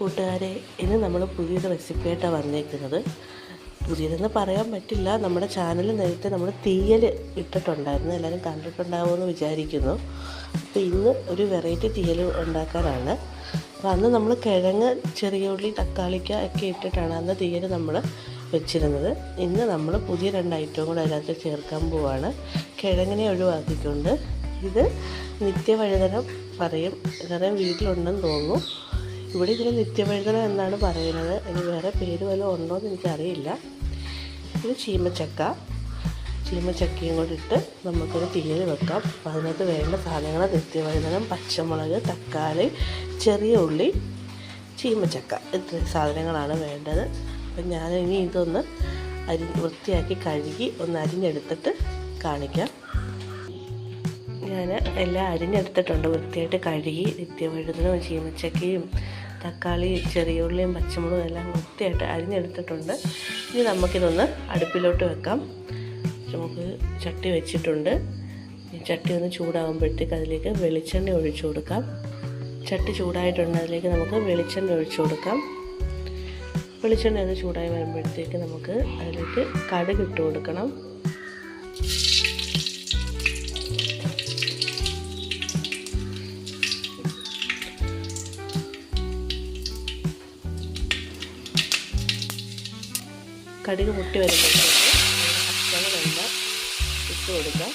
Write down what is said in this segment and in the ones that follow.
കൂട്ടുകാരെ, ഇന്ന് നമ്മൾ പുതിയൊരു റെസിപ്പിയായിട്ടാണ് വന്നേക്കുന്നത്. പുതിയതെന്ന് പറയാൻ പറ്റില്ല. നമ്മുടെ ചാനലിൽ നേരത്തെ നമ്മൾ തീയൽ ഇട്ടിട്ടുണ്ടായിരുന്നു, എല്ലാവരും കണ്ടിട്ടുണ്ടാവുമെന്ന് വിചാരിക്കുന്നു. അപ്പോൾ ഇന്ന് ഒരു വെറൈറ്റി തീയൽ ഉണ്ടാക്കാനാണ്. അപ്പോൾ അന്ന് നമ്മൾ കിഴങ്ങ്, ചെറിയ ഉള്ളി, തക്കാളിക്ക ഒക്കെ ഇട്ടിട്ടാണ് അന്ന് തീയൽ നമ്മൾ വെച്ചിരുന്നത്. ഇന്ന് നമ്മൾ പുതിയ 2 ഐറ്റവും കൂടെ അതിനകത്ത് ചേർക്കാൻ പോവുകയാണ്. കിഴങ്ങിനെ ഒഴിവാക്കിക്കൊണ്ട്. ഇത് നിത്യവഴുതനം പറയും, കാരണം വീട്ടിലുണ്ടെന്ന് തോന്നുന്നു. ഇവിടെ ഇതിന് നിത്യവഴുതനം എന്നാണ് പറയുന്നത്. ഇനി വേറെ പേര് വല്ലതും ഉണ്ടോ എന്ന് എനിക്കറിയില്ല. ഇത് ചീമച്ചക്കയും കൂടി ഇട്ട് നമുക്കൊരു തീയൽ വെക്കാം. അപ്പോൾ അതിനകത്ത് വേണ്ട സാധനങ്ങൾ നിത്യവഴുതനം, പച്ചമുളക്, തക്കാളി, ചെറിയ ഉള്ളി, ചീമച്ചക്ക, ഇത്രയും സാധനങ്ങളാണ് വേണ്ടത്. അപ്പം ഞാൻ ഇനി ഇതൊന്ന് വൃത്തിയാക്കി കഴുകി ഒന്ന് അരിഞ്ഞെടുത്തിട്ട് കാണിക്കാം. ഞാൻ എല്ലാം അരിഞ്ഞെടുത്തിട്ടുണ്ട്, വൃത്തിയായിട്ട് കഴുകി. നിത്യവഴുതനവും ചീമച്ചക്കയും തക്കാളി, ചെറിയ ഉള്ളിയും പച്ചമുളകും എല്ലാം വൃത്തിയായിട്ട് അരിഞ്ഞെടുത്തിട്ടുണ്ട്. ഇനി നമുക്കിതൊന്ന് അടുപ്പിലോട്ട് വെക്കാം. നമുക്ക് ചട്ടി വെച്ചിട്ടുണ്ട്. ഈ ചട്ടി ഒന്ന് ചൂടാകുമ്പോഴത്തേക്ക് അതിലേക്ക് വെളിച്ചെണ്ണ ഒഴിച്ചു കൊടുക്കാം. ചട്ടി ചൂടായിട്ടുണ്ട്, അതിലേക്ക് നമുക്ക് വെളിച്ചെണ്ണ ഒഴിച്ചു കൊടുക്കാം. വെളിച്ചെണ്ണ ഒന്ന് ചൂടായി വരുമ്പോഴത്തേക്ക് നമുക്ക് അതിലേക്ക് കടുക് ഇട്ട് കൊടുക്കണം. കടുക് പൊട്ടി വരുമ്പോഴത്തേക്ക് പച്ചമുളകെല്ലാം ഇട്ട് കൊടുക്കാം.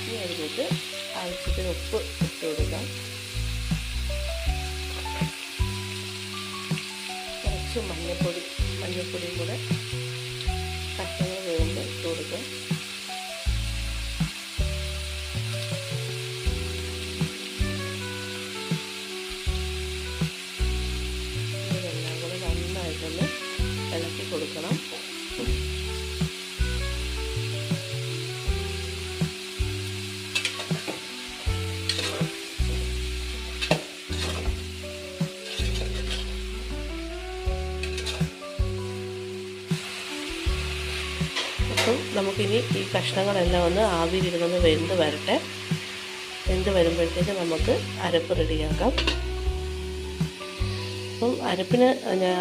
ഇനി അതിലേക്ക് ആവശ്യത്തിന് ഉപ്പ് ഇട്ട് കൊടുക്കാം. കുറച്ച് മഞ്ഞൾപ്പൊടിയും കൂടെ പച്ചമുളക് വേകുമ്പോൾ ഇട്ട് കൊടുക്കാം. ഇളക്കി കൊടുക്കണം. അപ്പം നമുക്കിനി ഈ കഷ്ണങ്ങളെല്ലാം ഒന്ന് ആവിയിലിരുന്നൊന്ന് വെന്ത് വരട്ടെ. വെന്ത് വരുമ്പോഴത്തേക്ക് നമുക്ക് അരപ്പ് റെഡിയാക്കാം. അപ്പം അരപ്പിന്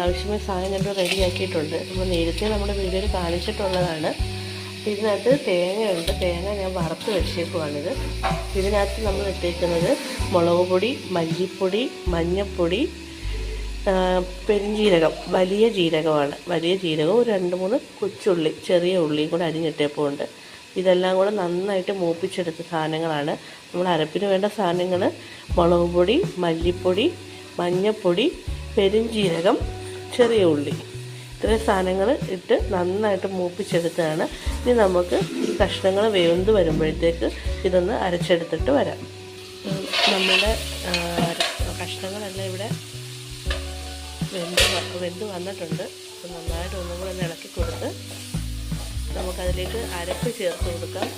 ആവശ്യമായ സാധനം ഞാൻ റെഡിയാക്കിയിട്ടുണ്ട്. നമ്മൾ നേരത്തെ നമ്മുടെ വീഡിയോയിൽ കാണിച്ചിട്ടുള്ളതാണ്. ഇതിനകത്ത് തേങ്ങയുണ്ട്. തേങ്ങ ഞാൻ വറുത്ത് വെച്ചേക്കുവാണിത്. ഇതിനകത്ത് നമ്മൾ ഇട്ടേക്കുന്നത് മുളക് പൊടി, മല്ലിപ്പൊടി, മഞ്ഞൾപ്പൊടി, പെരുംജീരകം, വലിയ ജീരകമാണ്. വലിയ ജീരകവും 2-3 കൊച്ചുള്ളി, ചെറിയ ഉള്ളിയും കൂടെ അരിഞ്ഞിട്ടേപ്പുണ്ട്. ഇതെല്ലാം കൂടെ നന്നായിട്ട് മൂപ്പിച്ചെടുത്ത സാധനങ്ങളാണ്. നമ്മൾ അരപ്പിന് വേണ്ട സാധനങ്ങൾ മുളക് പൊടി, മല്ലിപ്പൊടി, മഞ്ഞൾപ്പൊടി, പെരുംജീരകം, ചെറിയ ഉള്ളി, ഇത്രയും സാധനങ്ങൾ ഇട്ട് നന്നായിട്ട് മൂപ്പിച്ചെടുത്തതാണ്. ഇനി നമുക്ക് ഈ കഷ്ണങ്ങൾ വെന്ത് വരുമ്പോഴത്തേക്ക് ഇതൊന്ന് അരച്ചെടുത്തിട്ട് വരാം. നമ്മുടെ കഷ്ണങ്ങളെല്ലാം ഇവിടെ വെന്ത് വന്നിട്ടുണ്ട്. അപ്പോൾ നന്നായിട്ട് ഒന്നും കൂടെ ഇളക്കി കൊടുത്ത് നമുക്കതിലേക്ക് അരപ്പ് ചേർത്ത് കൊടുക്കാം.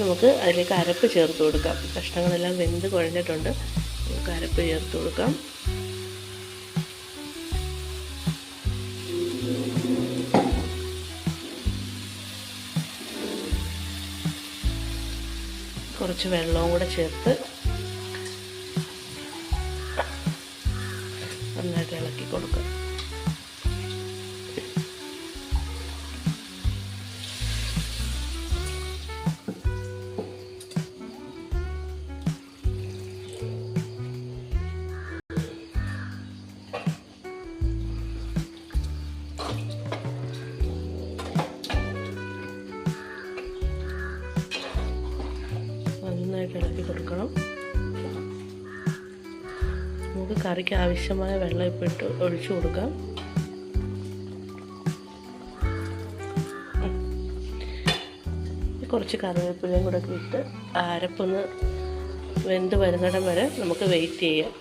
നമുക്ക് അതിലേക്ക് അരപ്പ് ചേർത്ത് കൊടുക്കാം. കഷ്ണങ്ങളെല്ലാം വെന്ത് കുഴഞ്ഞിട്ടുണ്ട്. നമുക്ക് അരപ്പ് ചേർത്ത് കൊടുക്കാം. കുറച്ച് വെള്ളവും കൂടെ ചേർത്ത് നന്നായിട്ട് ഇളക്കി കൊടുക്കാം. നന്നായിട്ട് ഇളക്കി കൊടുക്കണം. നമുക്ക് കറിക്ക് ആവശ്യമായ വെള്ളം ഇപ്പോൾ ഇട്ട് ഒഴിച്ചു കൊടുക്കാം. കുറച്ച് കറിവേപ്പിലയും കൂടെ ഇട്ട് അരപ്പൊന്ന് വെന്ത് വരുന്നിടം വരെ നമുക്ക് വെയിറ്റ് ചെയ്യാം.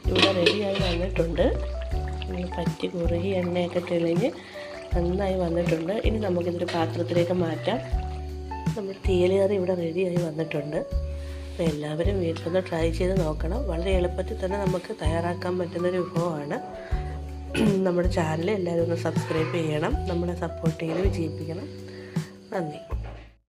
ഇവിടെ റെഡിയായി വന്നിട്ടുണ്ട്. പറ്റി കുറുകി എണ്ണയൊക്കെ തെളിഞ്ഞ് നന്നായി വന്നിട്ടുണ്ട്. ഇനി നമുക്കിതൊരു പാത്രത്തിലേക്ക് മാറ്റാം. നമ്മുടെ തീയൽ കറി ഇവിടെ റെഡിയായി വന്നിട്ടുണ്ട്. അപ്പോൾ എല്ലാവരും വീട്ടിലൊന്ന് ട്രൈ ചെയ്ത് നോക്കണം. വളരെ എളുപ്പത്തിൽ തന്നെ നമുക്ക് തയ്യാറാക്കാൻ പറ്റുന്നൊരു വിഭവമാണ്. നമ്മുടെ ചാനൽ എല്ലാവരും ഒന്ന് സബ്സ്ക്രൈബ് ചെയ്യണം, നമ്മളെ സപ്പോർട്ട് ചെയ്ത് വിജയിപ്പിക്കണം. നന്ദി.